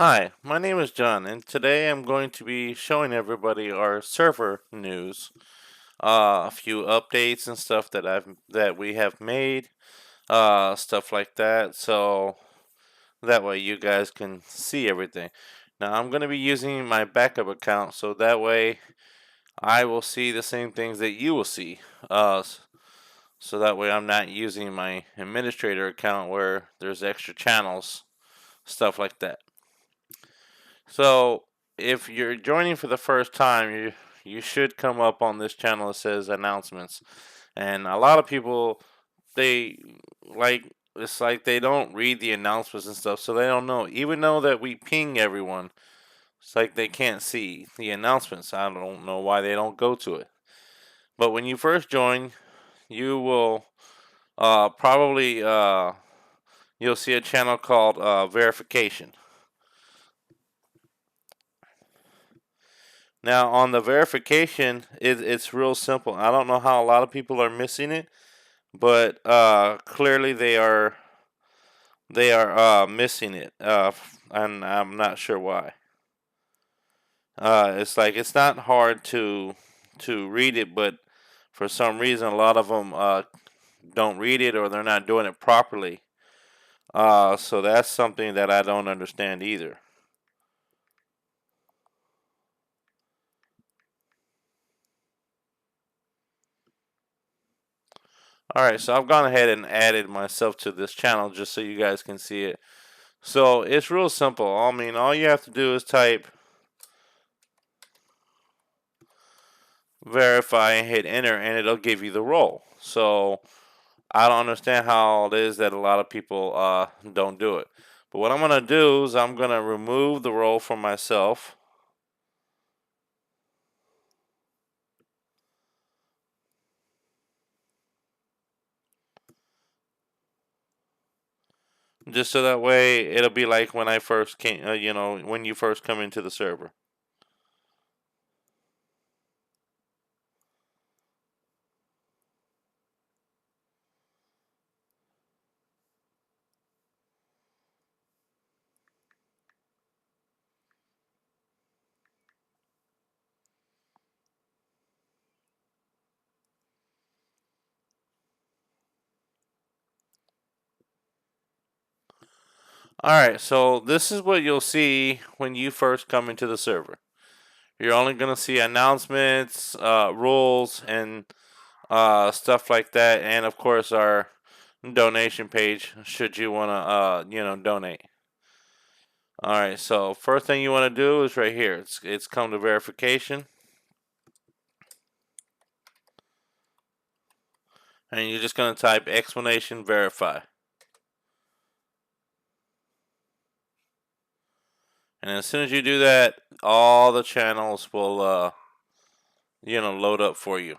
Hi, my name is John, and today I'm going to be showing everybody our server news, a few updates and stuff that we have made, stuff like that. So that way you guys can see everything. Now I'm going to be using my backup account, so that way I will see the same things that you will see. So that way I'm not using my administrator account where there's extra channels, stuff like that. So, if you're joining for the first time, you should come up on this channel that says announcements. And a lot of people they like it's like they don't read the announcements and stuff, so they don't know. Even though that we ping everyone, it's like they can't see the announcements. I don't know why they don't go to it. But when you first join, you will probably you'll see a channel called verification. Now, on the verification, it's real simple. I don't know how a lot of people are missing it, but clearly they are missing it, and I'm not sure why. It's like it's not hard to read it, but for some reason, a lot of them don't read it or they're not doing it properly. So that's something that I don't understand either. All right, so I've gone ahead and added myself to this channel just so you guys can see it. So it's real simple. I mean, all you have to do is type verify and hit enter, and it'll give you the role. So I don't understand how it is that a lot of people don't do it. But what I'm going to do is I'm going to remove the role from myself. Just so that way it'll be like when I first came, when you first come into the server. Alright, so this is what you'll see when you first come into the server. You're only going to see announcements, rules, and stuff like that, and of course our donation page should you want to donate. All right, so first thing you want to do is right here. It's come to verification, and you're just going to type explanation verify, and as soon as you do that, all the channels will load up for you.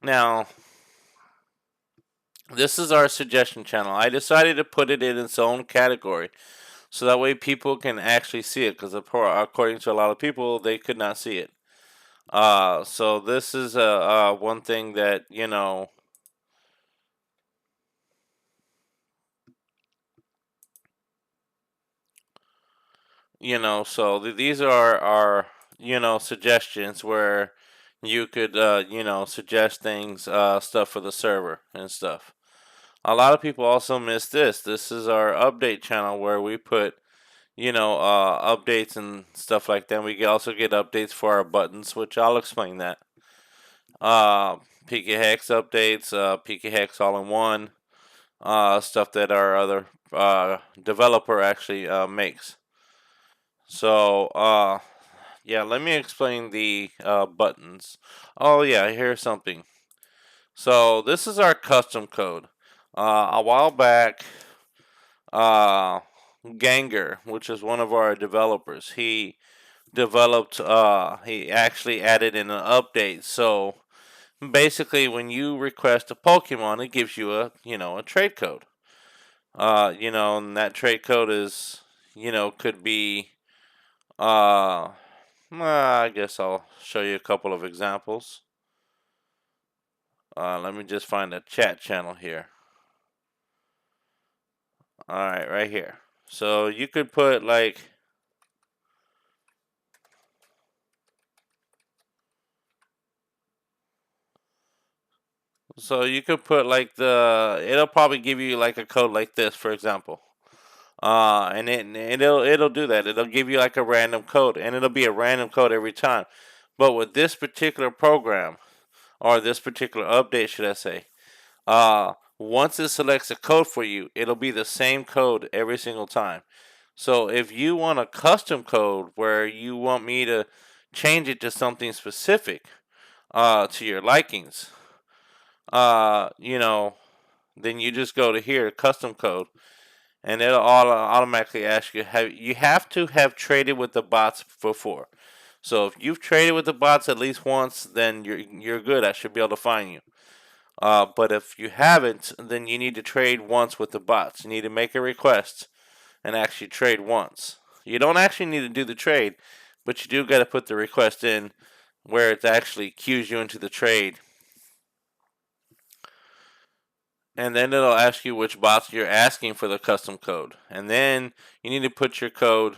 Now, this is our suggestion channel. I decided to put it in its own category so that way people can actually see it, because according to a lot of people, they could not see it. So this is one thing that So these are our suggestions where you could suggest things, stuff for the server and stuff. A lot of people also miss this. This is our update channel where we put updates and stuff like that. We also get updates for our buttons, which I'll explain that. Uh, PK Hex updates, PK Hex all in one, stuff that our other developer actually makes. So, yeah, let me explain the buttons. Oh, yeah, here's something. So, this is our custom code. A while back, uh, Ganger, which is one of our developers, he actually added in an update. So, basically, when you request a Pokemon, it gives you a trade code. And that trade code is, could be, uh, I guess I'll show you a couple of examples. Let me just find a chat channel here. Alright, right here. So you could put like, it'll probably give you like a code like this, for example. And it'll do that. It'll give you like a random code, and it'll be a random code every time. But with this particular program, or this particular update, should I say, once it selects a code for you, it'll be the same code every single time. So if you want a custom code where you want me to change it to something specific, to your likings, you know, then you just go to here, custom code, and it'll automatically ask you. You have to have traded with the bots before. So if you've traded with the bots at least once, then you're good. I should be able to find you. But if you haven't, then you need to trade once with the bots. You need to make a request and actually trade once. You don't actually need to do the trade, but you do got to put the request in where it actually cues you into the trade. And then it'll ask you which bots you're asking for the custom code. And then you need to put your code,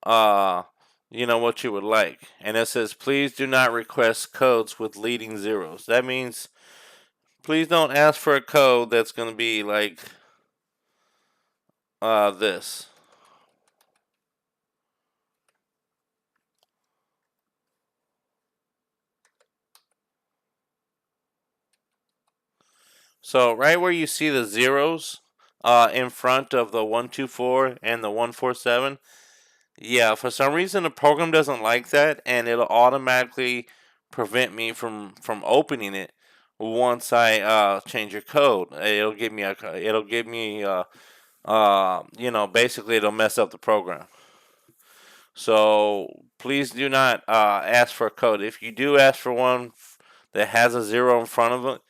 what you would like. And it says, please do not request codes with leading zeros. That means please don't ask for a code that's going to be like this. So right where you see the zeros in front of the 124 and the 147, yeah, for some reason the program doesn't like that, and it'll automatically prevent me from opening it once I change your code. Basically it'll mess up the program. So please do not ask for a code. If you do ask for one that has a zero in front of it,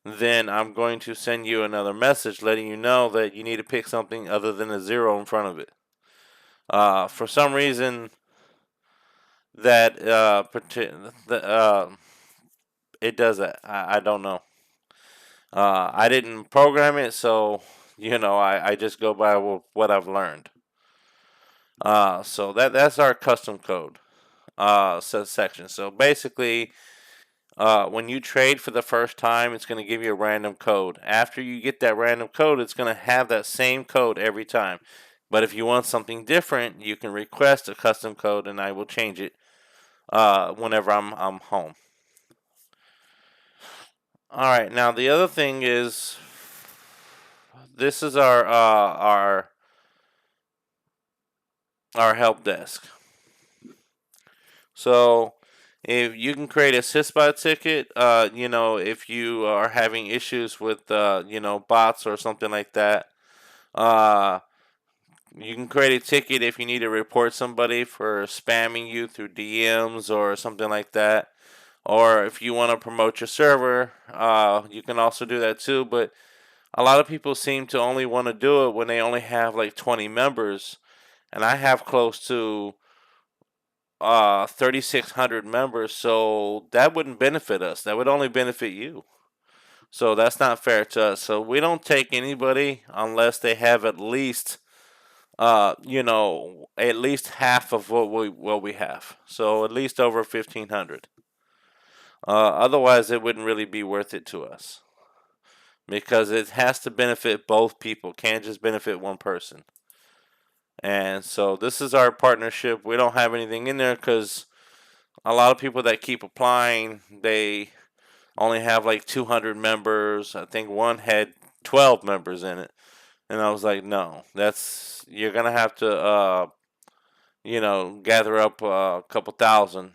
then I'm going to send you another message letting you know that you need to pick something other than a zero in front of it. For some reason, that it does that. I don't know. I didn't program it, so I just go by what I've learned. So that's our custom code section. So basically, when you trade for the first time, it's going to give you a random code. After you get that random code, it's going to have that same code every time. But if you want something different, you can request a custom code, and I will change it whenever I'm home. All right. Now the other thing is, this is our help desk. So if you can create a SysBot ticket, if you are having issues with bots or something like that, you can create a ticket if you need to report somebody for spamming you through DMs or something like that. Or if you want to promote your server, you can also do that too. But a lot of people seem to only want to do it when they only have like 20 members. And I have close to 3,600 members, so that wouldn't benefit us. That would only benefit you. So that's not fair to us. So we don't take anybody unless they have at least at least half of what we have. So at least over 1,500. Otherwise, it wouldn't really be worth it to us because it has to benefit both people. Can't just benefit one person. And so this is our partnership. We don't have anything in there because a lot of people that keep applying, they only have like 200 members. I think one had 12 members in it. And I was like, no, you're going to have to, gather up a couple thousand,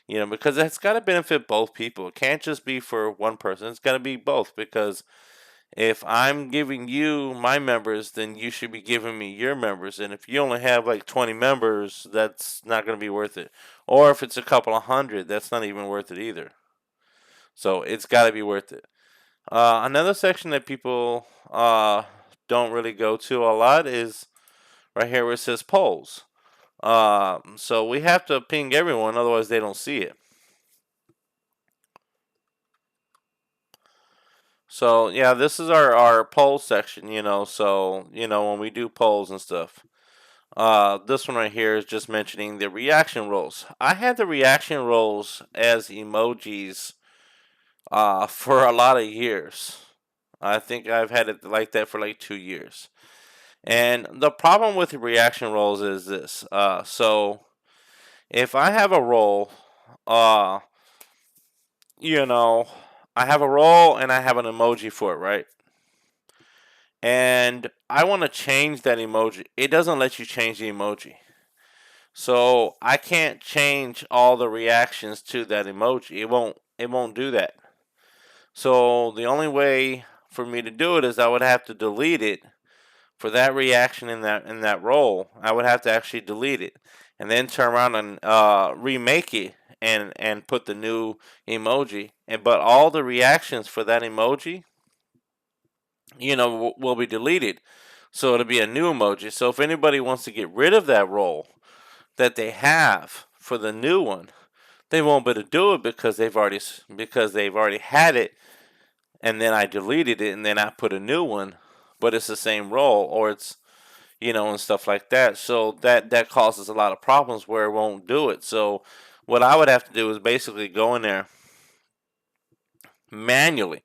because it's got to benefit both people. It can't just be for one person. It's got to be both because if I'm giving you my members, then you should be giving me your members. And if you only have like 20 members, that's not going to be worth it. Or if it's a couple of hundred, that's not even worth it either. So it's got to be worth it. Another section that people don't really go to a lot is right here where it says polls. So we have to ping everyone, otherwise they don't see it. So yeah, this is our poll section. So when we do polls and stuff. This one right here is just mentioning the reaction roles. I had the reaction roles as emojis for a lot of years. I think I've had it like that for like 2 years. And the problem with the reaction roles is this. So if I have a role, uh, you know, I have a role and I have an emoji for it, right? And I want to change that emoji. It doesn't let you change the emoji. So I can't change all the reactions to that emoji. It won't do that. So the only way for me to do it is I would have to delete it for that reaction in that role. I would have to actually delete it and then turn around and remake it and put the new emoji. But all the reactions for that emoji, will be deleted. So it'll be a new emoji. So if anybody wants to get rid of that role that they have for the new one, they won't be able to do it because they've already had it, and then I deleted it and then I put a new one, but it's the same role, or it's and stuff like that. So that causes a lot of problems where it won't do it. So what I would have to do is basically go in there manually.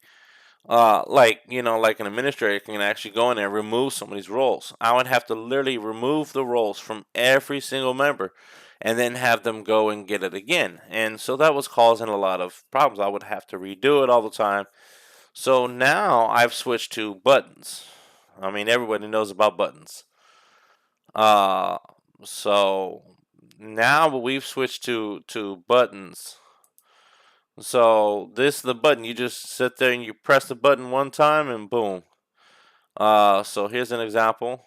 Like an administrator can actually go in there and remove some of these roles. I would have to literally remove the roles from every single member and then have them go and get it again. And so that was causing a lot of problems. I would have to redo it all the time. So now I've switched to buttons. I mean, everybody knows about buttons. Uh, so now we've switched to buttons. So this is the button. You just sit there and you press the button one time and boom. So here's an example.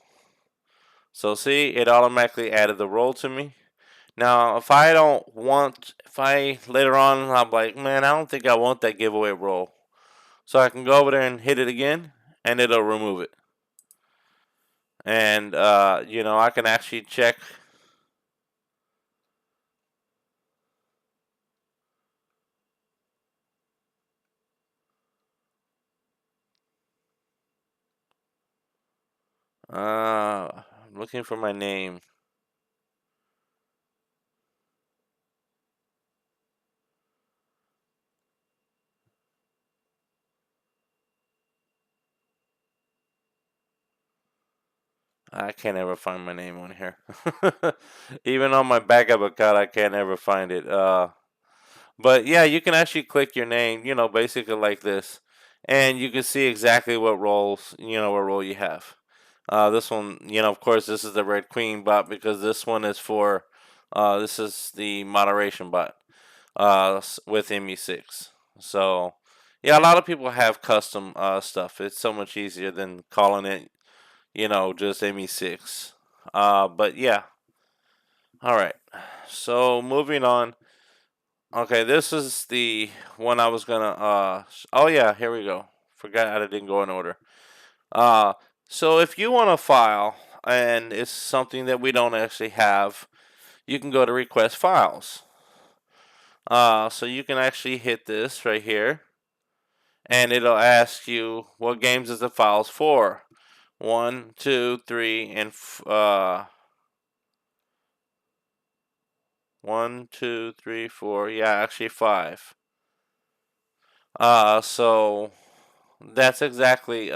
So see, it automatically added the role to me. Now, if I later on, I'm like, man, I don't think I want that giveaway role. So I can go over there and hit it again, and it'll remove it. And I can actually check. I'm looking for my name. I can't ever find my name on here. Even on my backup account, I can't ever find it. But yeah, you can actually click your name, basically like this, and you can see exactly what role you have. This one, of course, this is the Red Queen bot because this one is for, this is the moderation bot with ME6. So, yeah, a lot of people have custom stuff. It's so much easier than calling it, just ME6. But yeah, all right. So moving on. Okay, this is the one I was gonna. Oh yeah, here we go. Forgot I didn't go in order. Uh, so if you want a file and it's something that we don't actually have, you can go to request files. So you can actually hit this right here, and it'll ask you what games is the files for. 1, 2, 3, and 1, 2, 3, 4. Yeah, actually 5. So that's exactly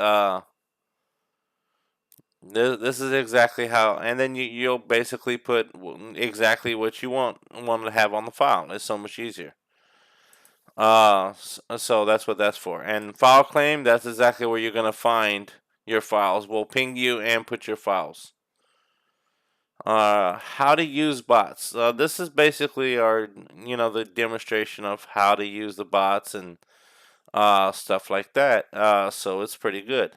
this is exactly how, and then you'll basically put exactly what you want to have on the file. It's so much easier. So that's what that's for. And file claim, that's exactly where you're gonna find your files. We'll ping you and put your files. How to use bots. This is basically the demonstration of how to use the bots and stuff like that. So it's pretty good.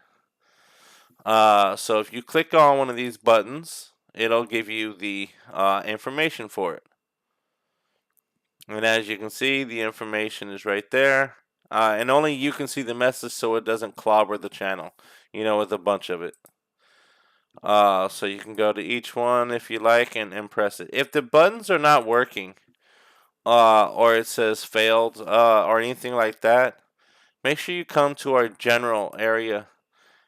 So if you click on one of these buttons, it'll give you the information for it. And as you can see, the information is right there. And only you can see the message so it doesn't clobber the channel, with a bunch of it. So you can go to each one if you like and press it. If the buttons are not working, or it says failed, or anything like that, make sure you come to our general area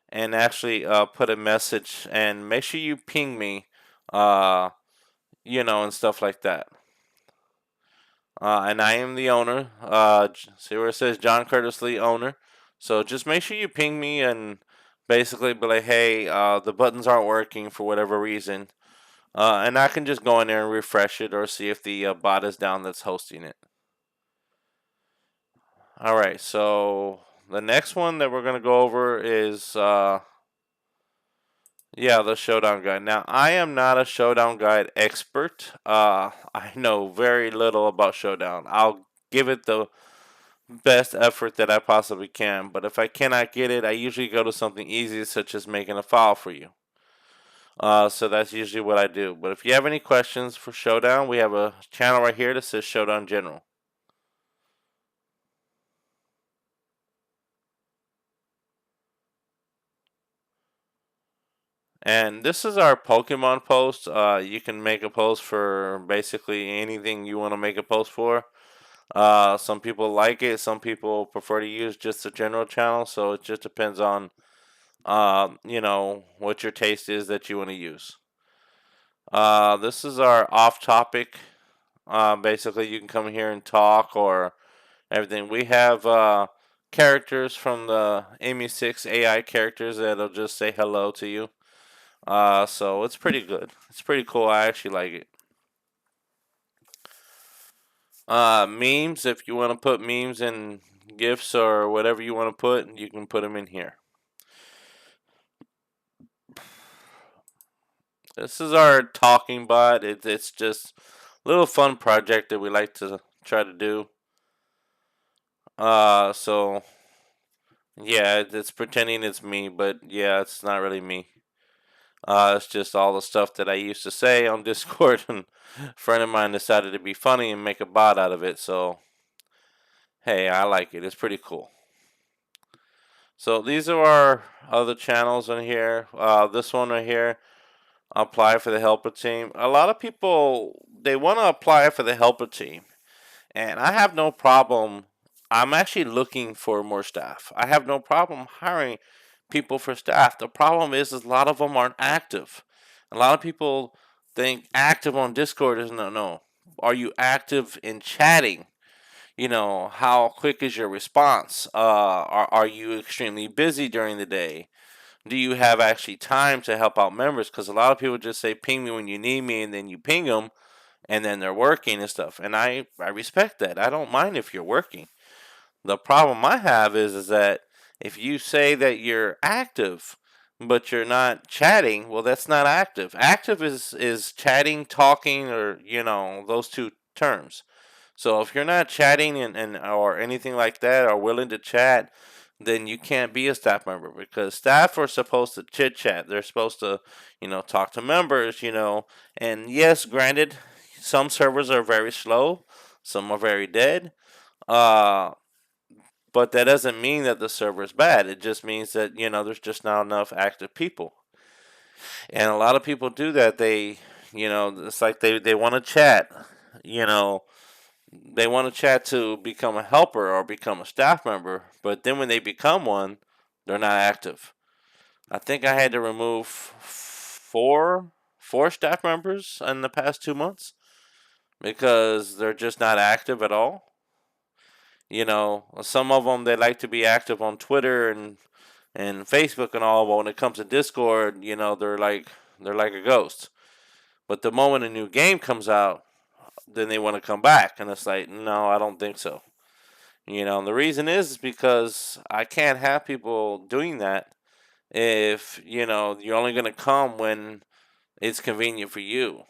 and actually put a message, and make sure you ping me, uh, and stuff like that. And I am the owner. See where it says John Curtis Lee, owner. So just make sure you ping me and basically be like, hey, the buttons aren't working for whatever reason. And I can just go in there and refresh it or see if the bot is down that's hosting it. All right, so the next one that we're going to go over is, the Showdown Guide. Now, I am not a Showdown Guide expert. I know very little about Showdown. I'll give it the best effort that I possibly can, but if I cannot get it, I usually go to something easy, such as making a file for you. So that's usually what I do. But if you have any questions for Showdown, we have a channel right here that says Showdown General. And this is our Pokemon post. You can make a post for basically anything you want to make a post for. Some people like it. Some people prefer to use just the general channel. So it just depends on, what your taste is that you want to use. This is our off topic. Basically, you can come here and talk or everything. We have characters from the Amy6 AI characters that'll just say hello to you. So it's pretty good. It's pretty cool. I actually like it. Memes. If you want to put memes and gifs or whatever you want to put, you can put them in here. This is our talking bot. It's just a little fun project that we like to try to do. So yeah, it's pretending it's me, but yeah, it's not really me. It's just all the stuff that I used to say on Discord, and a friend of mine decided to be funny and make a bot out of it. So hey, I like it. It's pretty cool. So these are our other channels in here. This one right here, apply for the helper team. A lot of people, they want to apply for the helper team, and I have no problem. I'm actually looking for more staff. I have no problem hiring people for staff. The problem is a lot of them aren't active. A lot of people think active on Discord is no. Are you active in chatting? How quick is your response? Are you extremely busy during the day? Do you have actually time to help out members? Because a lot of people just say ping me when you need me, and then you ping them, and then they're working and stuff. And I respect that. I don't mind if you're working. The problem I have is that if you say that you're active, but you're not chatting, well, that's not active. Active is chatting, talking, or those two terms. So if you're not chatting and or anything like that, or willing to chat, then you can't be a staff member, because staff are supposed to chit chat. They're supposed to, talk to members, And yes, granted, some servers are very slow, some are very dead. Uh, but that doesn't mean that the server is bad. It just means that, there's just not enough active people. And a lot of people do that. It's like they want to chat, you know, they want to chat to become a helper or become a staff member. But then when they become one, they're not active. I think I had to remove four staff members in the past 2 months because they're just not active at all. Some of them, they like to be active on Twitter and Facebook and all, but when it comes to Discord, they're like a ghost. But the moment a new game comes out, then they want to come back, and it's like, no, I don't think so. And the reason is because I can't have people doing that if you're only going to come when it's convenient for you.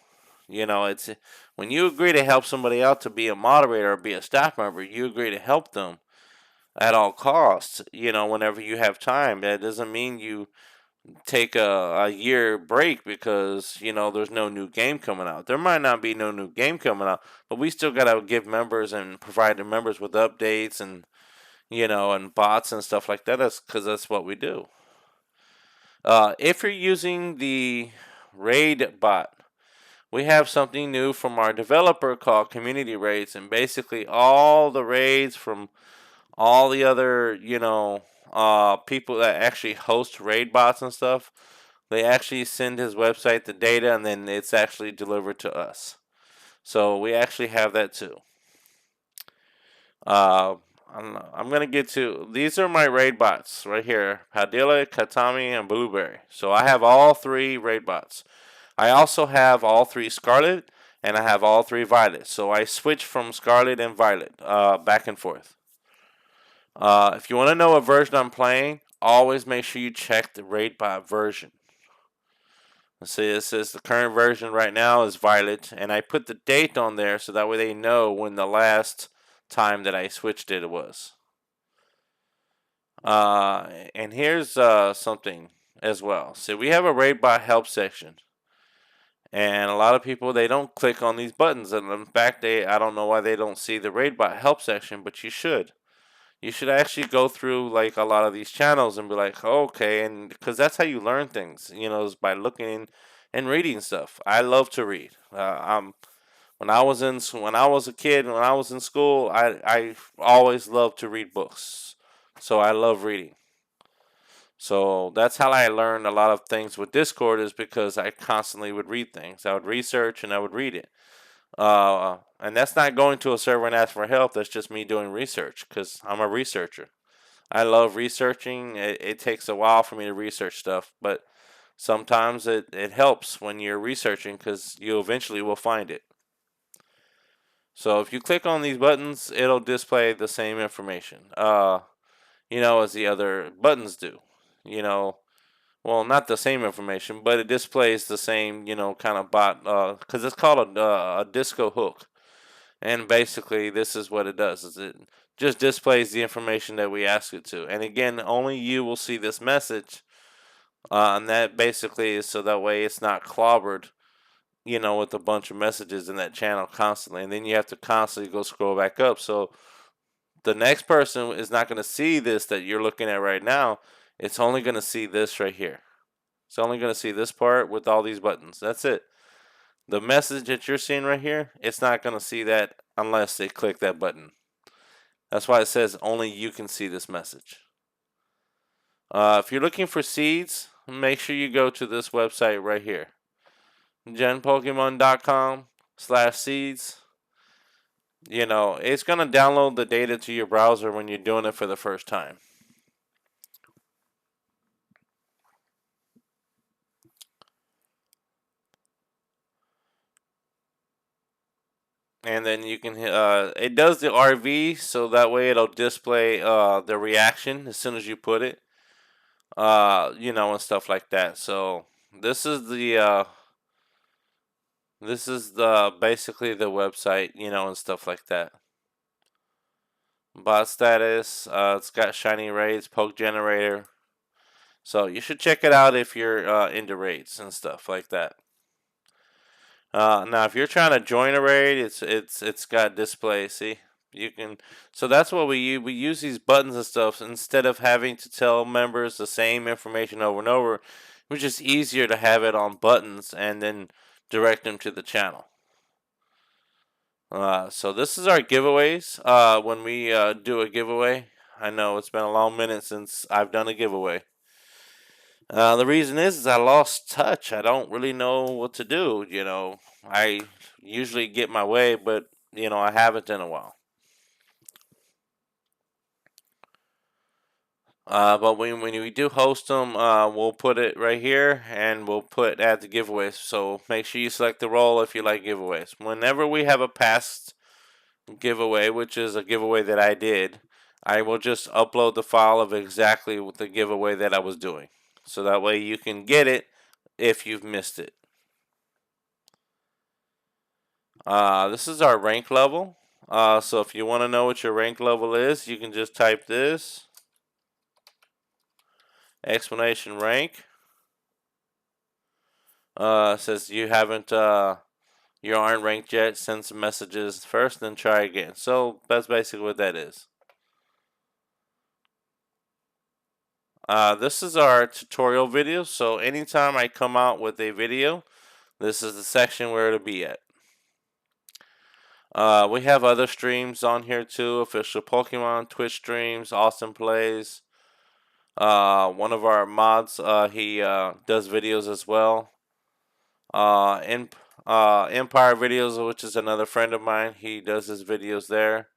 It's when you agree to help somebody out to be a moderator or be a staff member, you agree to help them at all costs, whenever you have time. That doesn't mean you take a year break because, there's no new game coming out. There might not be no new game coming out, but we still got to give members and provide the members with updates and, and bots and stuff like that. That's what we do. If you're using the raid bot, we have something new from our developer called Community Raids, and basically all the raids from all the other, people that actually host raid bots and stuff, they actually send his website the data and then it's actually delivered to us. So we actually have that too. Uh, I'm gonna get to these are my raid bots right here: Padilla, Katami, and Blueberry. So I have all three raid bots. I also have all three Scarlet, and I have all three Violet. So I switch from Scarlet and Violet back and forth. If you want to know what version I'm playing, always make sure you check the raid bot version. Let's see, it says the current version right now is Violet, and I put the date on there so that way they know when the last time that I switched it was. And here's something as well. So we have a raid bot help section, and a lot of people they don't click on these buttons, and in fact, I don't know why they don't see the raid bot help section, but you should. You should actually go through like a lot of these channels and be like, oh, okay, and because that's how you learn things, is by looking and reading stuff. I love to read. When I was a kid, when I was in school, I always loved to read books, so I love reading. So that's how I learned a lot of things with Discord is because I constantly would read things. I would research and I would read it. And that's not going to a server and ask for help. That's just me doing research because I'm a researcher. I love researching. It takes a while for me to research stuff, but sometimes it helps when you're researching because you eventually will find it. So if you click on these buttons, it'll display the same information, as the other buttons do. Well, not the same information, but it displays the same, kind of bot, because it's called a disco hook. And basically, this is what it does: is it just displays the information that we ask it to. And again, only you will see this message, and that basically is so that way it's not clobbered, with a bunch of messages in that channel constantly. And then you have to constantly go scroll back up. So the next person is not going to see this that you're looking at right now. It's only going to see this right here. It's only going to see this part with all these buttons. That's it. The message that you're seeing right here, it's not going to see that unless they click that button. That's why it says only you can see this message. If you're looking for seeds, make sure you go to this website right here. genpokemon.com/seeds. It's going to download the data to your browser when you're doing it for the first time. And then you can it does the RV, so that way it'll display the reaction as soon as you put it, and stuff like that. So this is the basically the website, and stuff like that. Bot status, it's got shiny raids, poke generator. So you should check it out if you're into raids and stuff like that. Now, if you're trying to join a raid, it's got display. See, you can. So that's what we use these buttons and stuff instead of having to tell members the same information over and over. It was just easier to have it on buttons and then direct them to the channel. So this is our giveaways. When we do a giveaway, I know it's been a long minute since I've done a giveaway. The reason is I lost touch. I don't really know what to do. I usually get my way, but I haven't in a while. But when we do host them, we'll put it right here, and we'll add the giveaways. So make sure you select the role if you like giveaways. Whenever we have a past giveaway, which is a giveaway that I did, I will just upload the file of exactly the giveaway that I was doing. So that way you can get it if you've missed it. This is our rank level. So if you want to know what your rank level is, you can just type this. Explanation rank. Says you aren't ranked yet. Send some messages first, then try again. So that's basically what that is. This is our tutorial video. So anytime I come out with a video, this is the section where it'll be at. We have other streams on here too. Official Pokemon Twitch streams, Austin Plays. One of our mods, he does videos as well. In Empire Videos, which is another friend of mine, he does his videos there.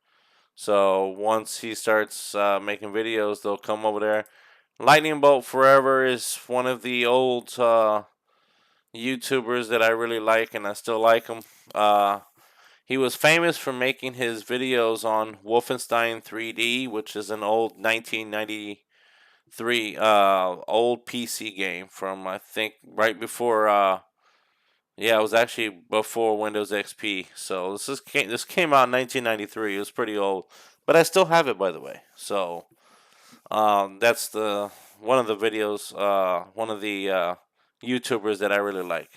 So once he starts making videos, they'll come over there. Lightning Bolt Forever is one of the old YouTubers that I really like, and I still like him. He was famous for making his videos on Wolfenstein 3D, which is an old 1993 old PC game from, I think, right before. Yeah, it was actually before Windows XP. So this came out in 1993. It was pretty old, but I still have it, by the way. So that's the one of the videos, one of the YouTubers that I really like.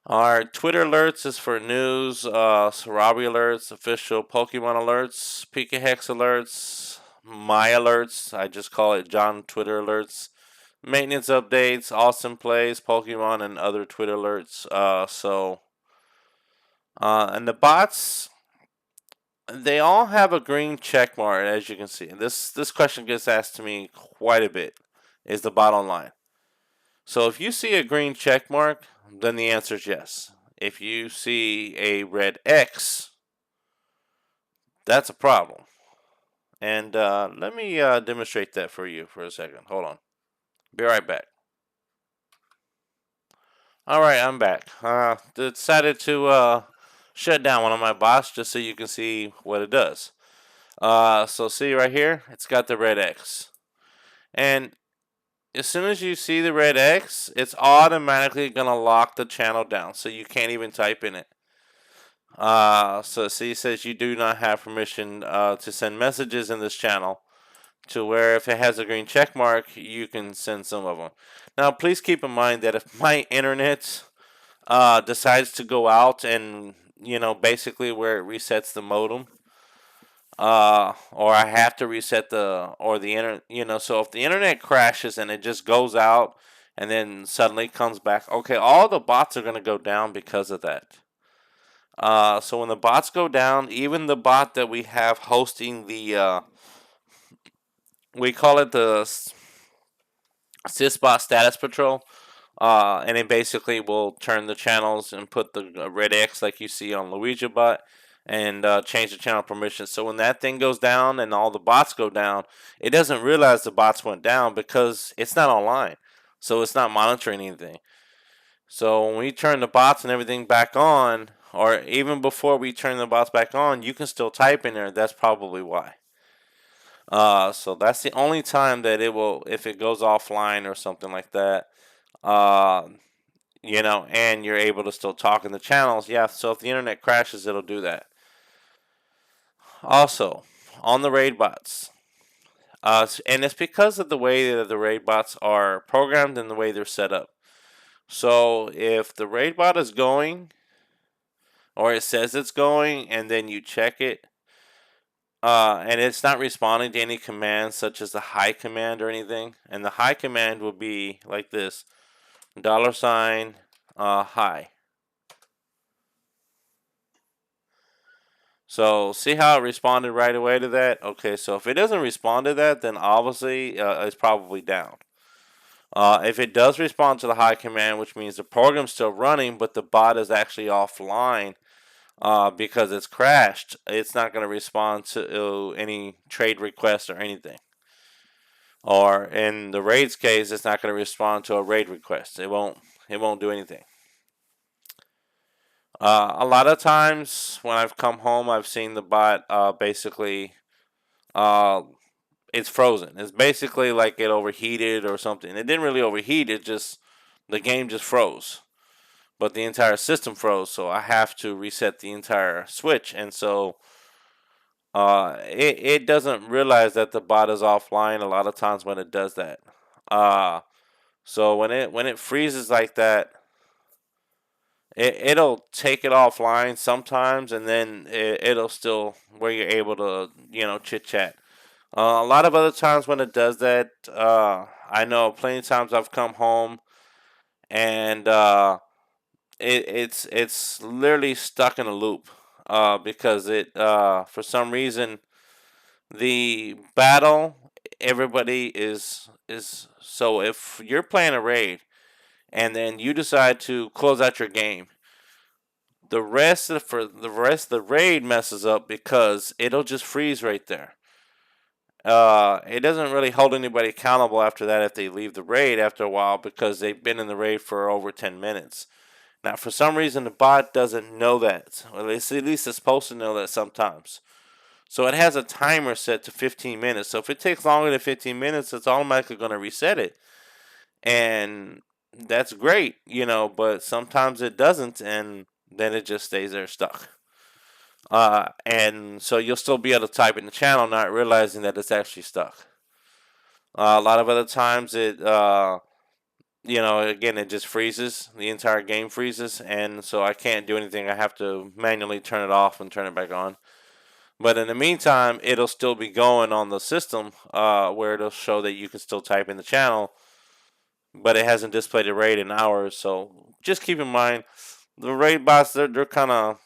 Our Twitter alerts is for news, Sarabi alerts, official Pokemon alerts, Pikahex alerts, my alerts. I just call it John Twitter alerts. Maintenance updates, Austin plays, Pokemon, and other Twitter alerts. And the bots, they all have a green check mark, as you can see. This question gets asked to me quite a bit. Is the bot online? So if you see a green check mark, then the answer is yes. If you see a red X, that's a problem. And let me demonstrate that for you for a second. Hold on. Be right back. Alright, I'm back. Decided to shut down one of my bots just so you can see what it does. So see right here, it's got the red X. And as soon as you see the red X, it's automatically going to lock the channel down, so you can't even type in it. So see, it says you do not have permission to send messages in this channel, to where if it has a green check mark, you can send some of them. Now, please keep in mind that if my internet decides to go out and, basically where it resets the modem, or I have to reset the internet, so if the internet crashes and it just goes out and then suddenly comes back, okay, all the bots are going to go down because of that. So when the bots go down, even the bot that we have hosting the, we call it the Sysbot Status Patrol, and it basically will turn the channels and put the red X like you see on LuigiBot, and change the channel permissions. So when that thing goes down and all the bots go down, it doesn't realize the bots went down because it's not online. So it's not monitoring anything. So when we turn the bots and everything back on, or even before we turn the bots back on, you can still type in there. That's probably why. So that's the only time that it will, if it goes offline or something like that, uh, and you're able to still talk in the channels. Yeah, so if the internet crashes, it'll do that. Also, on the raid bots, and it's because of the way that the raid bots are programmed and the way they're set up. So if the raid bot is going, or it says it's going, and then you check it, and it's not responding to any commands such as the hi command or anything, and the hi command will be like this: $, hi. So see how it responded right away to that? Okay, so if it doesn't respond to that, then obviously it's probably down. If it does respond to the hi command, which means the program's still running, but the bot is actually offline because it's crashed, it's not going to respond to any trade requests or anything. Or in the raid's case, it's not going to respond to a raid request. It won't do anything. A lot of times when I've come home, I've seen the bot basically it's frozen. It's basically like it overheated or something. It didn't really overheat. It just, the game just froze, but the entire system froze. So I have to reset the entire switch, and so it doesn't realize that the bot is offline a lot of times when it does that. So when it freezes like that, it'll take it offline sometimes, and then it'll still where you're able to chit chat. A lot of other times when it does that, I know plenty of times I've come home and it's literally stuck in a loop. because it for some reason the battle everybody is so if you're playing a raid and then you decide to close out your game, the rest of the raid messes up because it'll just freeze right there. It doesn't really hold anybody accountable after that if they leave the raid after a while because they've been in the raid for over 10 minutes. Now, for some reason, the bot doesn't know that. Well, at least it's supposed to know that sometimes. So it has a timer set to 15 minutes. So if it takes longer than 15 minutes, it's automatically going to reset it. And that's great, but sometimes it doesn't, and then it just stays there stuck. And so you'll still be able to type in the channel, not realizing that it's actually stuck. A lot of other times again, it just freezes. The entire game freezes, and so I can't do anything. I have to manually turn it off and turn it back on. But in the meantime, it'll still be going on the system where it'll show that you can still type in the channel, but it hasn't displayed a raid in hours. So just keep in mind, the raid bots, they're kind of,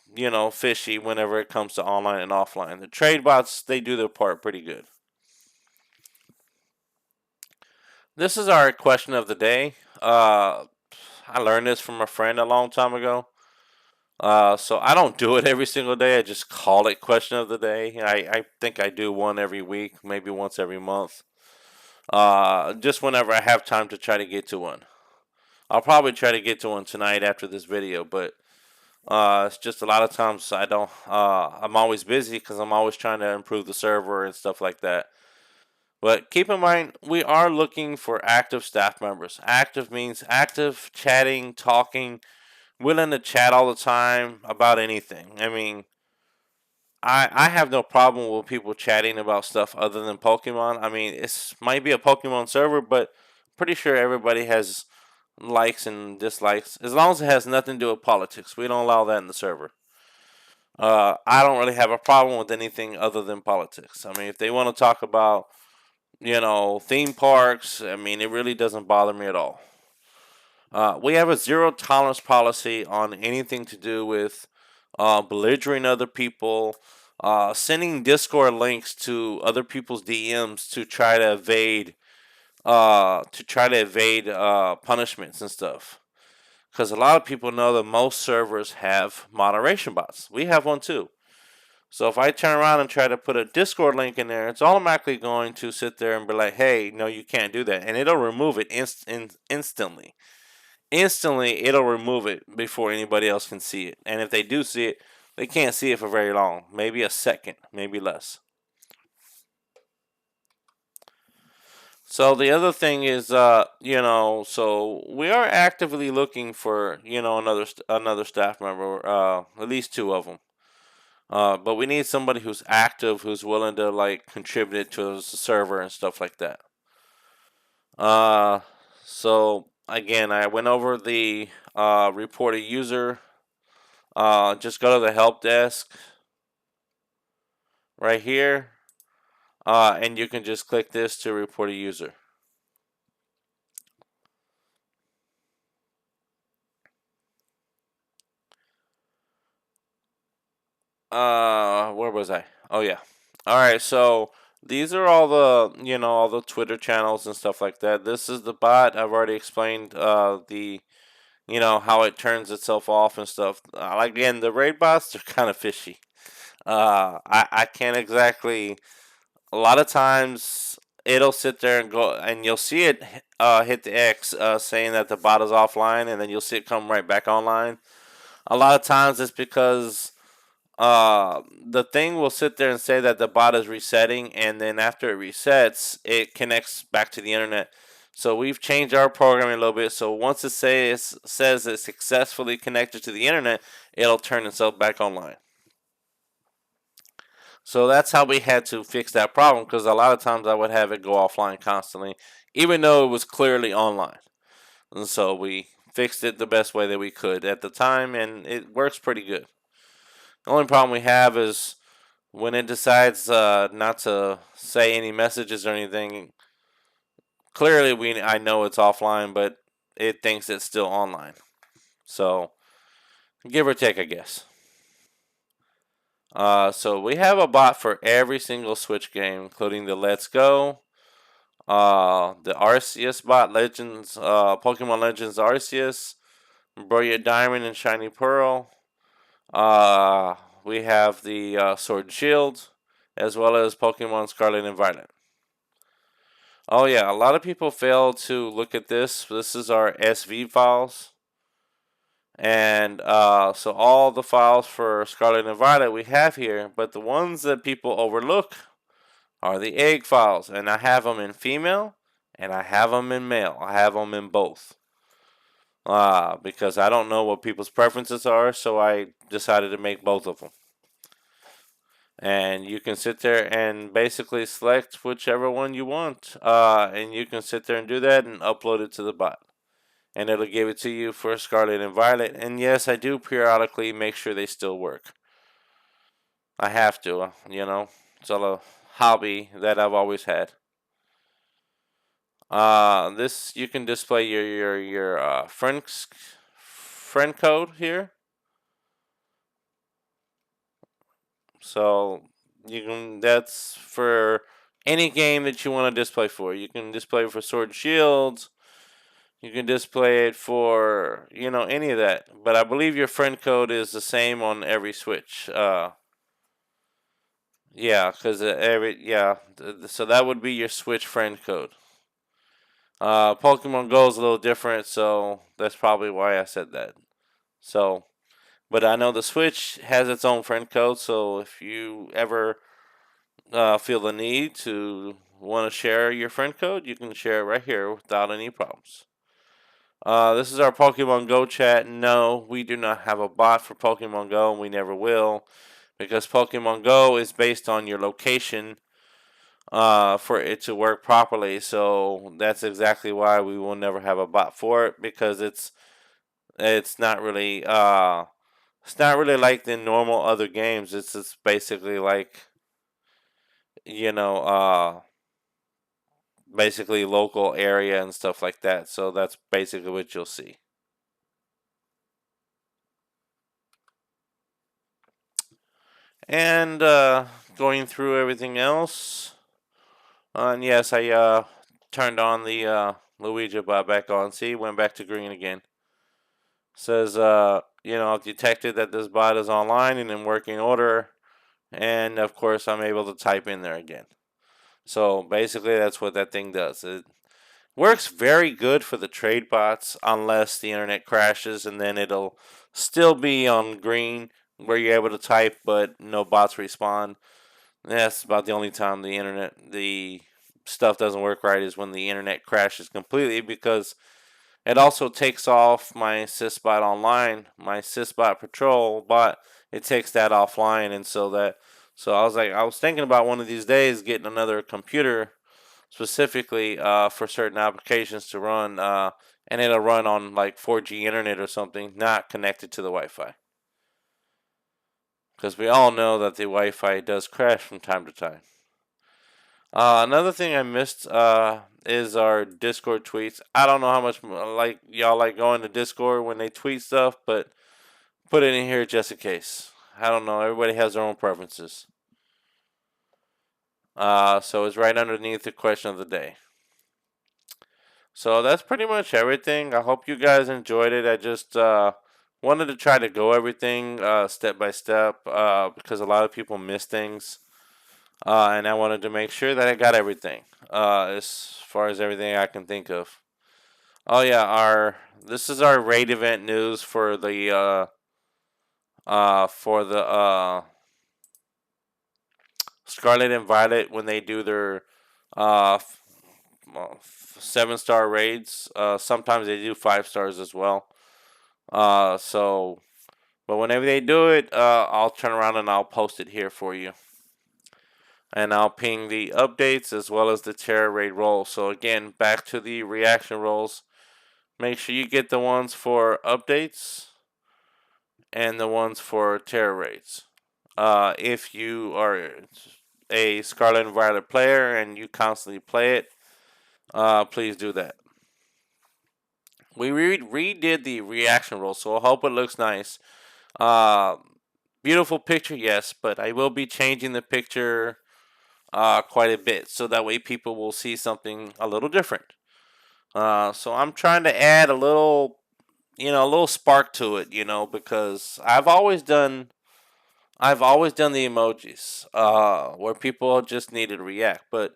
fishy whenever it comes to online and offline. The trade bots, they do their part pretty good. This is our question of the day. I learned this from a friend a long time ago. So I don't do it every single day. I just call it question of the day. I think I do one every week, maybe once every month. Just whenever I have time to try to get to one. I'll probably try to get to one tonight after this video, but it's just a lot of times I don't. I'm always busy because I'm always trying to improve the server and stuff like that. But keep in mind, we are looking for active staff members. Active means active, chatting, talking, willing to chat all the time about anything. I mean, I have no problem with people chatting about stuff other than Pokemon. I mean, it might be a Pokemon server, but pretty sure everybody has likes and dislikes. As long as it has nothing to do with politics, we don't allow that in the server. I don't really have a problem with anything other than politics. I mean, if they want to talk about, theme parks, I mean, it really doesn't bother me at all. We have a zero tolerance policy on anything to do with belligerent other people, sending Discord links to other people's DMs to try to evade punishments and stuff. Because a lot of people know that most servers have moderation bots. We have one too. So if I turn around and try to put a Discord link in there, it's automatically going to sit there and be like, "Hey, no, you can't do that," and it'll remove it instantly. Instantly, it'll remove it before anybody else can see it. And if they do see it, they can't see it for very long. Maybe a second, maybe less. So the other thing is, so we are actively looking for, another staff member, at least two of them. But we need somebody who's active, who's willing to like contribute to the server and stuff like that. So again, I went over the report a user. Just go to the help desk right here, and you can just click this to report a user. Where was I? Oh yeah. All right, so these are all the Twitter channels and stuff like that. This is the bot. I've already explained the how it turns itself off and stuff. Again, the raid bots are kind of fishy. I can't exactly. A lot of times it'll sit there and go, and you'll see it hit the X saying that the bot is offline, and then you'll see it come right back online. A lot of times it's because the thing will sit there and say that the bot is resetting, and then after it resets, it connects back to the internet. So we've changed our programming a little bit. So once it says it's successfully connected to the internet, it'll turn itself back online. So that's how we had to fix that problem, because a lot of times I would have it go offline constantly, even though it was clearly online. And so we fixed it the best way that we could at the time, and it works pretty good. The only problem we have is when it decides not to say any messages or anything. Clearly, I know it's offline, but it thinks it's still online. So, give or take, I guess. So we have a bot for every single Switch game, including the Let's Go, the Arceus bot, Legends, Pokemon Legends Arceus, Brilliant Diamond and Shiny Pearl. We have the Sword and Shield, as well as Pokemon Scarlet and Violet. Oh yeah, a lot of people fail to look at this. This is our SV files. And so all the files for Scarlet and Violet we have here, but the ones that people overlook are the egg files. And I have them in female and I have them in male. I have them in both. Because I don't know what people's preferences are, so I decided to make both of them. And you can sit there and basically select whichever one you want. And you can sit there and do that and upload it to the bot. And it'll give it to you for Scarlet and Violet. And yes, I do periodically make sure they still work. I have to, it's a hobby that I've always had. This you can display your friend code here. So that's for any game that you want to display for. You can display it for Sword and Shields. You can display it for any of that. But I believe your friend code is the same on every Switch. Yeah, because so that would be your Switch friend code. Pokemon Go is a little different, so that's probably why I said that. So, but I know the Switch has its own friend code, so if you ever feel the need to want to share your friend code, you can share it right here without any problems. This is our Pokemon Go chat. No, we do not have a bot for Pokemon Go, and we never will, because Pokemon Go is based on your location for it to work properly. So that's exactly why we will never have a bot for it, because it's not really like the normal other games. It's just basically like you know basically local area and stuff like that. So that's basically what you'll see. And going through everything else. And yes, I turned on the Luigi bot back on. See, went back to green again. Says, I've detected that this bot is online and in working order. And of course, I'm able to type in there again. So basically, that's what that thing does. It works very good for the trade bots unless the internet crashes, and then it'll still be on green where you're able to type, but no bots respond. That's about the only time the stuff doesn't work right is when the internet crashes completely, because it also takes off my Sysbot online, my Sysbot Patrol bot. It takes that offline, and so I was thinking about one of these days getting another computer specifically for certain applications to run, and it'll run on like 4G internet or something, not connected to the Wi-Fi. Because we all know that the Wi-Fi does crash from time to time. Another thing I missed is our Discord tweets. I don't know how much like y'all like going to Discord when they tweet stuff, but put it in here just in case. I don't know. Everybody has their own preferences. So it's right underneath the question of the day. So that's pretty much everything. I hope you guys enjoyed it. I just wanted to try to go everything step by step because a lot of people miss things. And I wanted to make sure that I got everything as far as everything I can think of. Oh yeah, this is our raid event news for the Scarlet and Violet when they do their uh, 7-star raids. Sometimes they do 5 stars as well. But whenever they do it, I'll turn around and I'll post it here for you. And I'll ping the updates as well as the Terra raid rolls. So again, back to the reaction rolls. Make sure you get the ones for updates and the ones for Terra raids. If you are a Scarlet and Violet player and you constantly play it, please do that. We redid the reaction roll, so I hope it looks nice. Uh, Beautiful picture, yes, but I will be changing the picture quite a bit so that way people will see something a little different. So I'm trying to add a little spark to it, because I've always done the emojis where people just needed to react, but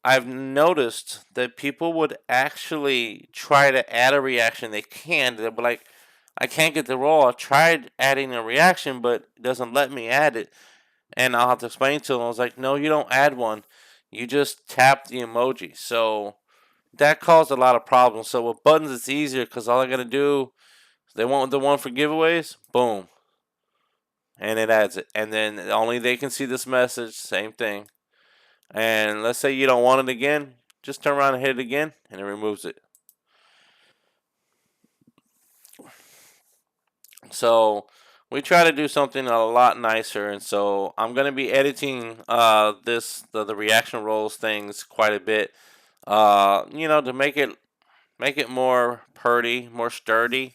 I've noticed that people would actually try to add a reaction. They can. They'll be like, I can't get the roll. I tried adding a reaction, but it doesn't let me add it. And I'll have to explain to them. I was like, no, you don't add one. You just tap the emoji. So that caused a lot of problems. So with buttons, it's easier because all I got to do, they want the one for giveaways, boom, and it adds it. And then only they can see this message, same thing. And let's say you don't want it again, just turn around and hit it again, and it removes it. So we try to do something a lot nicer, and so I'm gonna be editing the reaction rolls things quite a bit. To make it more purty, more sturdy,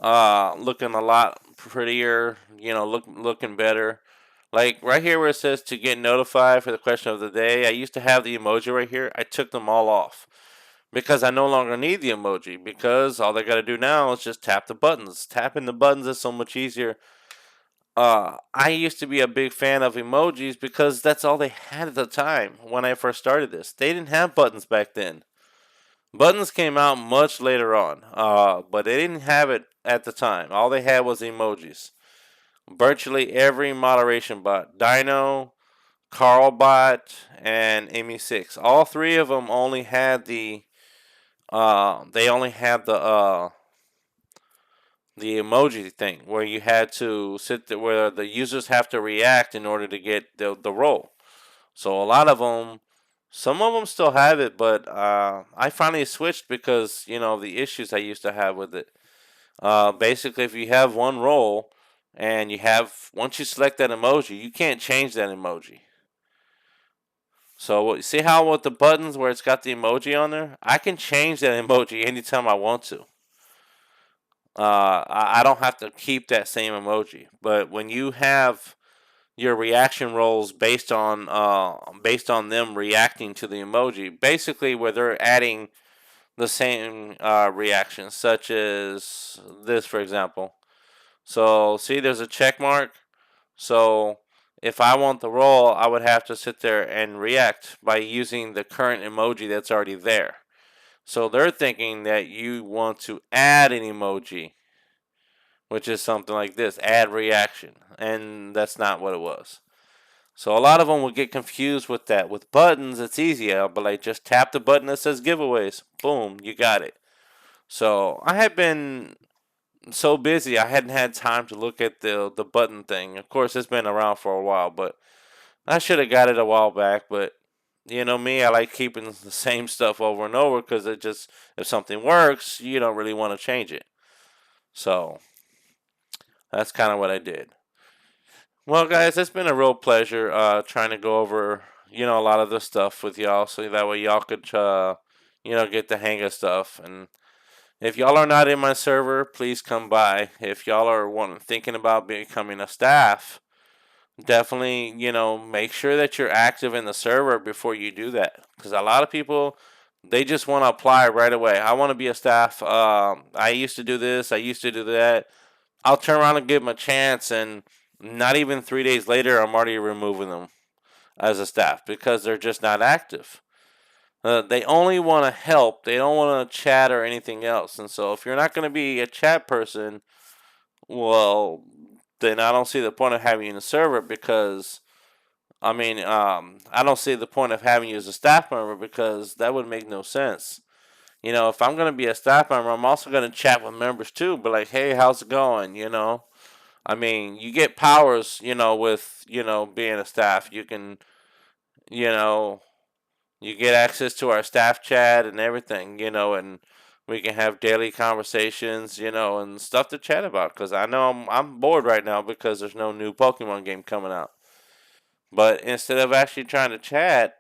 looking a lot prettier. Looking better. Like right here where it says to get notified for the question of the day, I used to have the emoji right here. I took them all off because I no longer need the emoji because all they got to do now is just tap the buttons. Tapping the buttons is so much easier. I used to be a big fan of emojis because that's all they had at the time when I first started this. They didn't have buttons back then. Buttons came out much later on, but they didn't have it at the time. All they had was emojis. Virtually every moderation bot, Dino, Carlbot, and Amy6, all three of them only had the emoji thing where you had to sit there where the users have to react in order to get the role. So a lot of them, some of them still have it, but I finally switched because the issues I used to have with it. Basically, if you have one role and once you select that emoji, you can't change that emoji. So see how with the buttons where it's got the emoji on there, I can change that emoji anytime I want to. I don't have to keep that same emoji. But when you have your reaction roles based on them reacting to the emoji, basically where they're adding the same reactions, such as this, for example. So see, there's a check mark. So if I want the role, I would have to sit there and react by using the current emoji that's already there. So they're thinking that you want to add an emoji, which is something like this, add reaction. And that's not what it was. So a lot of them will get confused with that. With buttons, it's easier, but like just tap the button that says giveaways. Boom, you got it. So I had been so busy, I hadn't had time to look at the button thing. Of course, it's been around for a while, but I should have got it a while back. But you know me, I like keeping the same stuff over and over because it just if something works, you don't really want to change it. So that's kind of what I did. Well, guys, it's been a real pleasure trying to go over a lot of this stuff with y'all, so that way y'all could get the hang of stuff. And if y'all are not in my server, please come by. If y'all are thinking about becoming a staff, definitely make sure that you're active in the server before you do that. Because a lot of people they just want to apply right away. I want to be a staff. I used to do this. I used to do that. I'll turn around and give them a chance, and not even 3 days later, I'm already removing them as a staff because they're just not active. They only want to help. They don't want to chat or anything else. And so, if you're not going to be a chat person, well, then I don't see the point of having you in the server because, I don't see the point of having you as a staff member because that would make no sense. If I'm going to be a staff member, I'm also going to chat with members too. But like, hey, how's it going? You get powers, with, being a staff. You can, you know, you get access to our staff chat and everything, and we can have daily conversations, and stuff to chat about. Because I know I'm bored right now because there's no new Pokemon game coming out. But instead of actually trying to chat,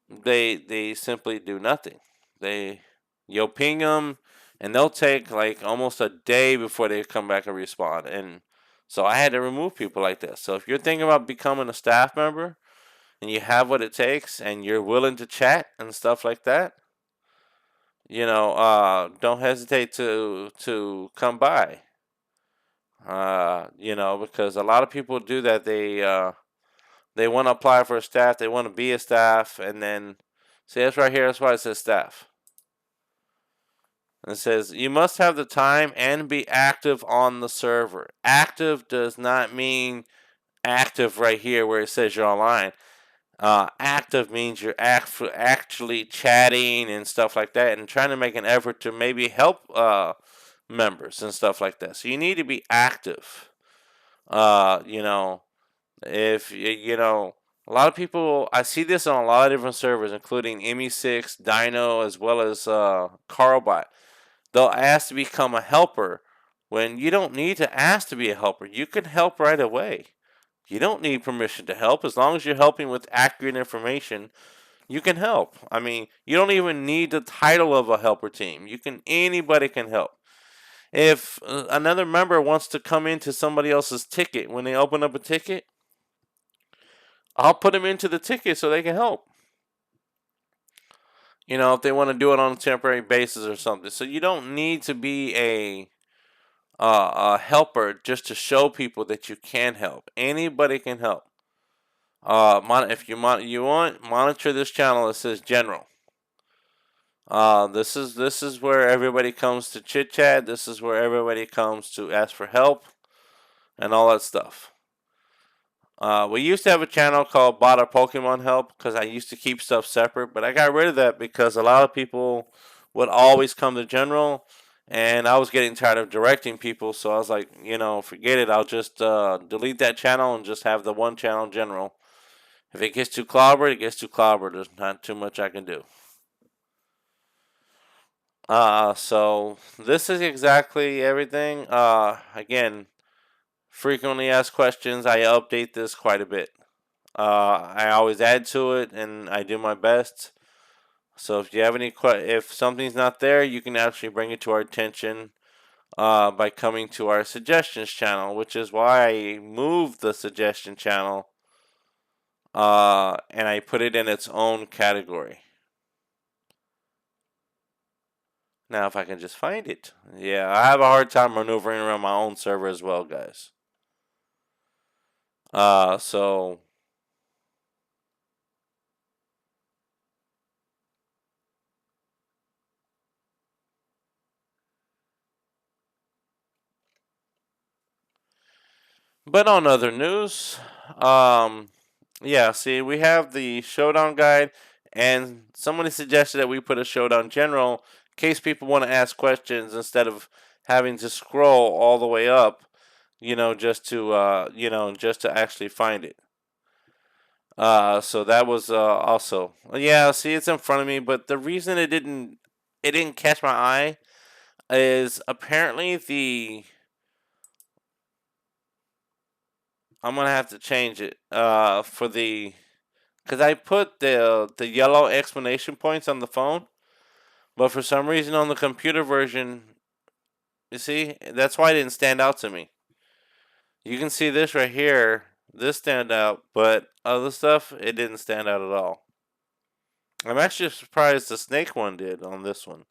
they simply do nothing. You'll ping them, and they'll take like almost a day before they come back and respond. And So I had to remove people like this. So if you're thinking about becoming a staff member and you have what it takes and you're willing to chat and stuff like that, don't hesitate to come by. Because a lot of people do that. They want to apply for a staff. They want to be a staff, and then see that's right here. That's why it says staff. And it says you must have the time and be active on the server. Active does not mean active right here where it says you're online. Active means you're actually chatting and stuff like that, and trying to make an effort to maybe help members and stuff like that. So you need to be active. Uh, you know, if a lot of people, I see this on a lot of different servers, including ME6, Dino, as well as Carlbot. They'll ask to become a helper when you don't need to ask to be a helper. You can help right away. You don't need permission to help. As long as you're helping with accurate information, you can help. I mean, you don't even need the title of a helper team. Anybody can help. If another member wants to come into somebody else's ticket when they open up a ticket, I'll put them into the ticket so they can help. If they want to do it on a temporary basis or something. So you don't need to be a helper just to show people that you can help. Anybody can help. If you want, monitor this channel. It says general. This is where everybody comes to chit chat. This is where everybody comes to ask for help and all that stuff. We used to have a channel called Bada Pokemon Help because I used to keep stuff separate, but I got rid of that because a lot of people would always come to general, and I was getting tired of directing people, so I was like, forget it. I'll just delete that channel and just have the one channel general. If it gets too clobbered, it gets too clobbered. There's not too much I can do. So this is exactly everything. Again, frequently asked questions. I update this quite a bit. I always add to it, and I do my best. So if you have if something's not there, you can actually bring it to our attention by coming to our suggestions channel, which is why I moved the suggestion channel and I put it in its own category. Now, if I can just find it. Yeah, I have a hard time maneuvering around my own server as well, guys. So but on other news, yeah, see, we have the Showdown guide, and somebody suggested that we put a Showdown General in case people want to ask questions instead of having to scroll all the way up, just to actually find it. So that was also, yeah. See, it's in front of me, but the reason it didn't catch my eye is apparently I'm gonna have to change it because I put the yellow explanation points on the phone, but for some reason on the computer version, you see, that's why it didn't stand out to me. You can see this right here. This stand out, but other stuff, it didn't stand out at all. I'm actually surprised the snake one did on this one.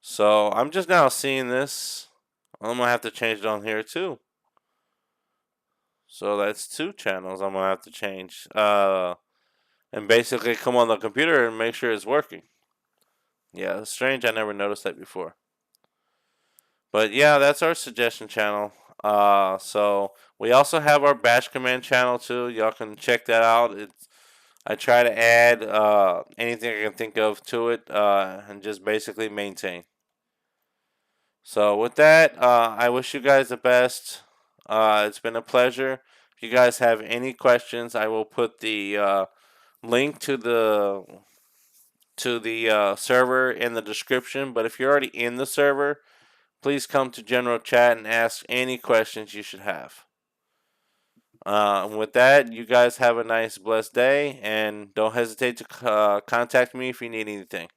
So I'm just now seeing this. I'm gonna have to change it on here too. So that's 2 channels I'm gonna have to change. And basically come on the computer and make sure it's working. Yeah, it's strange. I never noticed that before. But yeah, that's our suggestion channel. So we also have our bash command channel too. Y'all can check that out. I try to add anything I can think of to it and just basically maintain. So with that, I wish you guys the best. It's been a pleasure. If you guys have any questions, I will put the link to the server in the description. But if you're already in the server, please come to general chat and ask any questions you should have. With that, you guys have a nice, blessed day, and don't hesitate to contact me if you need anything.